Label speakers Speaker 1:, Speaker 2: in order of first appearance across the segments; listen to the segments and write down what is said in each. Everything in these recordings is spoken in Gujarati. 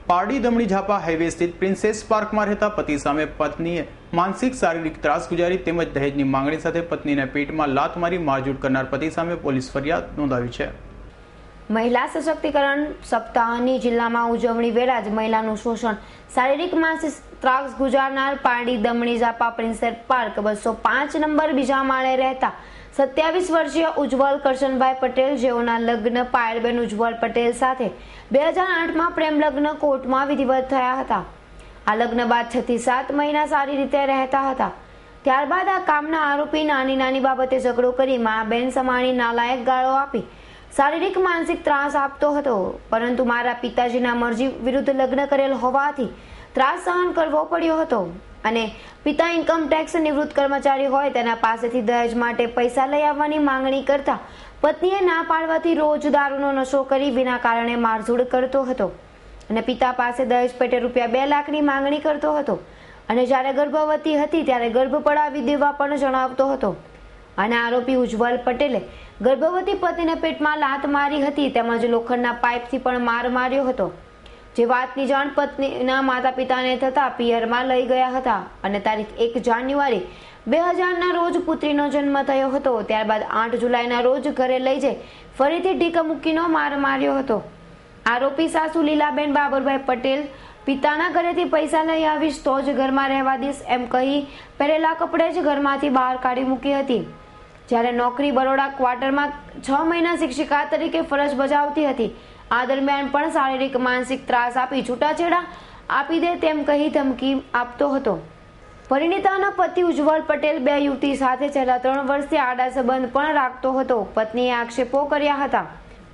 Speaker 1: પારડી દમણી ઝાપા હાઈવે સ્થિત પ્રિન્સેસ પાર્કમાં રહેતા પતિ સામે પત્નીએ માનસિક શારીરિક ત્રાસ ગુજારી તેમજ દહેજની માંગણી સાથે પત્નીને પેટમાં લાત મારી મારઝૂડ કરનાર પતિ સામે પોલીસ ફરિયાદ નોંધાવી છે।
Speaker 2: મહિલા સશક્તિકરણ સપ્તાહની જિલ્લામાં ઉજવણી વેળા જ મહિલાનું શોષણ શારીરિક માનસિક ત્રાસ ગુજારનાર પારડી દમણી ઝાપા પ્રિન્સેસ પાર્ક 205 નંબર બીજા માળે રહેતા 27 વર્ષીય ઉજ્જવલ કરશનભાઈ પટેલ જેઓના લગ્ન પાયલબેન ઉજ્જવલ પટેલ સાથે 2008માં પ્રેમ લગ્ન કોર્ટમાં વિધિવત થયા હતા। આ લગ્ન બાદ 6 થી 7 મહિના સારી રીતે રહેતા હતા। ત્યારબાદ આ કામના આરોપી નાની નાની બાબતે ઝઘડો કરી મા બેન સમાણી નાલાયક ગાળો આપી શારીરિક માનસિક ત્રાસ આપતો હતો, પરંતુ મારા પિતાજીના મરજી વિરુદ્ધ લગ્ન કરેલ હોવાથી ત્રાસ સહન કરવો પડ્યો હતો અને પિતા ઇન્કમ ટેક્સ નિવૃત્ત કર્મચારી હોય તેના પાસેથી દહેજ માટે પૈસા લઈ આવવાની માંગણી કરતા પત્નીએ ના પાડવાથી રોજ દારૂનો નશો કરી વિના કારણે મારઝૂડ કરતો હતો અને પિતા પાસે દહેજ પેટે ₹2 લાખની માંગણી કરતો હતો અને જ્યારે ગર્ભવતી હતી ત્યારે ગર્ભ પડાવી દેવા પણ જણાવતો હતો। અને આરોપી ઉજ્જવલ પટેલે ગર્ભવતી પતિને પેટમાં લાત મારી હતી તેમજ લોખંડના પાઇપથી પણ માર માર્યો હતો। જે વાતની જાણ પત્નીના માતા પિતાને થતા પિયરમાં લઈ ગયા હતા અને તારીખ 1 જાન્યુઆરી 2000ના રોજ પુત્રીનો જન્મ થયો હતો। ત્યારબાદ 8 જુલાઈના રોજ ઘરે લઈ જઈ ફરીથી ઢીકા મૂકીનો માર માર્યો હતો। આરોપી સાસુ લીલાબેન બાબરભાઈ પટેલ પિતાના ઘરેથી પૈસા લઈ આવીશ તો જ ઘરમાં રહેવા દઈશ એમ કહી પહેરેલા કપડે જ ઘરમાંથી બહાર કાઢી મૂકી હતી। જ્યારે નોકરી બરોડા ક્વાર્ટરમાં 6 મહિના શિક્ષિકા તરીકે ફરજ બજાવતી હતી। આ દરમિયાન પણ શારીરિક માનસિક ત્રાસ આપી છૂટાછેડા આપી દે તેમ કહી ધમકી આપતો હતો। પરિણીતાના પતિ ઉજ્જવલ પટેલ 2 યુવતી સાથે છેલ્લા 3 વર્ષથી આડા સંબંધ પણ રાખતો હતો। પત્નીએ આક્ષેપો કર્યા હતા।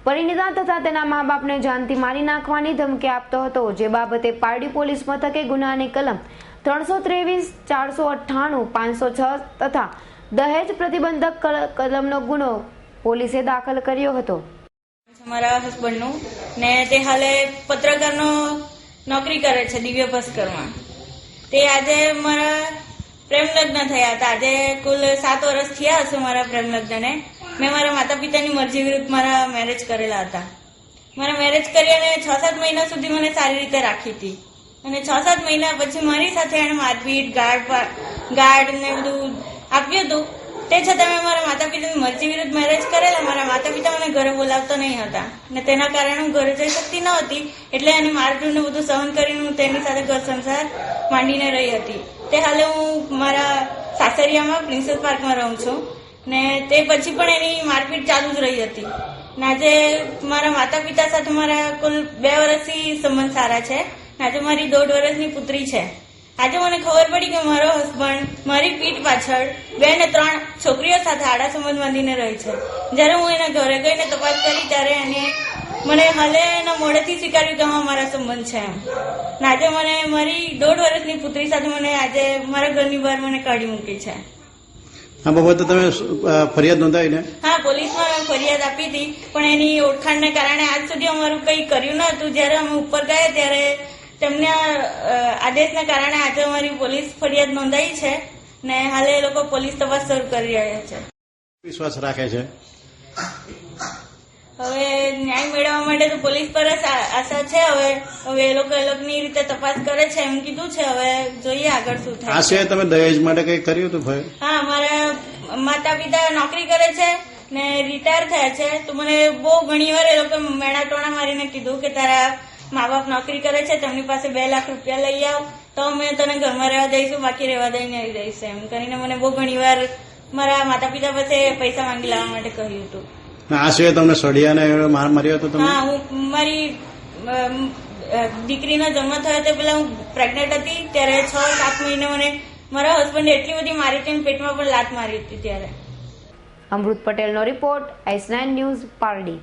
Speaker 2: પરિણીતા તથા તેના મા બાપને જાનથી મારી નાખવાની ધમકી આપતો હતો, જે બાબતે પારડી પોલીસ મથકે ગુનાની કલમ 323, 498, 506 તથા દહેજ પ્રતિબંધક કલમનો ગુનો પોલીસે દાખલ કર્યો હતો।
Speaker 3: મારા હસબન્ડનું ને તે હાલે પત્રકારનો નોકરી કરે છે દિવ્ય ભાસ્કરમાં। તે આજે મારા પ્રેમ લગ્ન થયા હતા। આજે કુલ 7 વર્ષ થયા હશે મારા પ્રેમ લગ્નને। મેં મારા માતા પિતાની મરજી વિરુદ્ધ મારા મેરેજ કરેલા હતા। મારા મેરેજ કરી અને 6-7 મહિના સુધી મને સારી રીતે રાખી હતી અને 6-7 મહિના પછી મારી સાથે એને મારપીટ ગાર્ડ ને બધું આપ્યું હતું। તે છતાં મેં મારા માતા પિતાની મરજી વિરુદ્ધ મેરેજ કરેલા। મારા માતા પિતા મને ઘરે બોલાવતા નહીં હતા ને તેના કારણે હું ઘરે જઈ શકતી ન હતી, એટલે એને મારપીટ ને બધું સહન કરીને હું તેની સાથે ઘર સંસાર માંડીને રહી હતી। તે હાલે હું મારા સાસરિયામાં પ્રિન્સેસ પાર્કમાં રહું છું ને તે પછી પણ એની મારપીટ ચાલુ જ રહી હતી। આજે મારા માતા પિતા સાથે મારા કુલ 2 વર્ષથી સંબંધ સારા છે। આજે મારી 1.5 વર્ષની પુત્રી છે। આજે મને ખબર પડી કે મારો હસબન્ડ મારી પીઠ પાછળ 2 ને 3 છોકરીઓ સાથે આડા સંબંધ બાંધીને રહે છે। જ્યારે હું એના ઘરે ગઈને તપાસ કરી ત્યારે એને મને હાલે એના મોઢેથી સ્વીકાર્યું કે હા મારા સંબંધ છે એમ। આજે મને મારી 1.5 વર્ષની પુત્રી સાથે મને આજે મારા ઘરની બહાર મને કાઢી મૂકી છે।
Speaker 4: આ બાબતે તમે ફરિયાદ નોંધાવી ને?
Speaker 3: હા, પોલીસમાં ફરિયાદ આપી હતી, પણ એની ઓળખાણને કારણે આજ સુધી અમારું કંઈ કર્યું ન હતું। જ્યારે અમે ઉપર ગયા ત્યારે તેમના આદેશના કારણે આજે અમારી પોલીસ ફરિયાદ નોંધાઈ છે ને હાલે એ લોકો પોલીસ તપાસ શરૂ કરી રહ્યા છે।
Speaker 4: વિશ્વાસ રાખે છે
Speaker 3: હવે ન્યાય મેળવવા માટે તો પોલીસ પર જ આશા છે। હવે એ લોકોની રીતે તપાસ કરે છે એમ કીધું છે। હવે જોઈએ આગળ શું થાય।
Speaker 4: આ સિવાય તમે દહેજ માટે કઈ કર્યું હતું ભાઈ?
Speaker 3: હા, મારા માતા પિતા નોકરી કરે છે ને રિટાયર થયા છે, તો મને બહુ ઘણી વાર એ લોકો મેણા ટોણા મારીને કીધું કે તારા મા બાપ નોકરી કરે છે, તેમની પાસે ₹2 લાખ લઈ આવ તો અમે તને ઘરમાં રહેવા દઈશું, બાકી રહેવા દઈ નહીં દઈશું એમ કરીને મને બહુ ઘણી વાર મારા માતા પિતા પાસે પૈસા માંગી લાવવા માટે કહ્યું હતું।
Speaker 4: આ સિવાય તમને સળિયાને માર માર્યો હતો તમે?
Speaker 3: હા, હું મારી દીકરીનો જન્મ થયો તે પેલા હું પ્રેગ્નેન્ટ હતી ત્યારે 6-7 મહિને મને મારા હસબન્ડ એટલી બધી મારી હતી, પેટમાં પણ લાત મારી હતી ત્યારે।
Speaker 2: અમૃત પટેલનો રિપોર્ટ, S9 ન્યૂઝ, પારડી।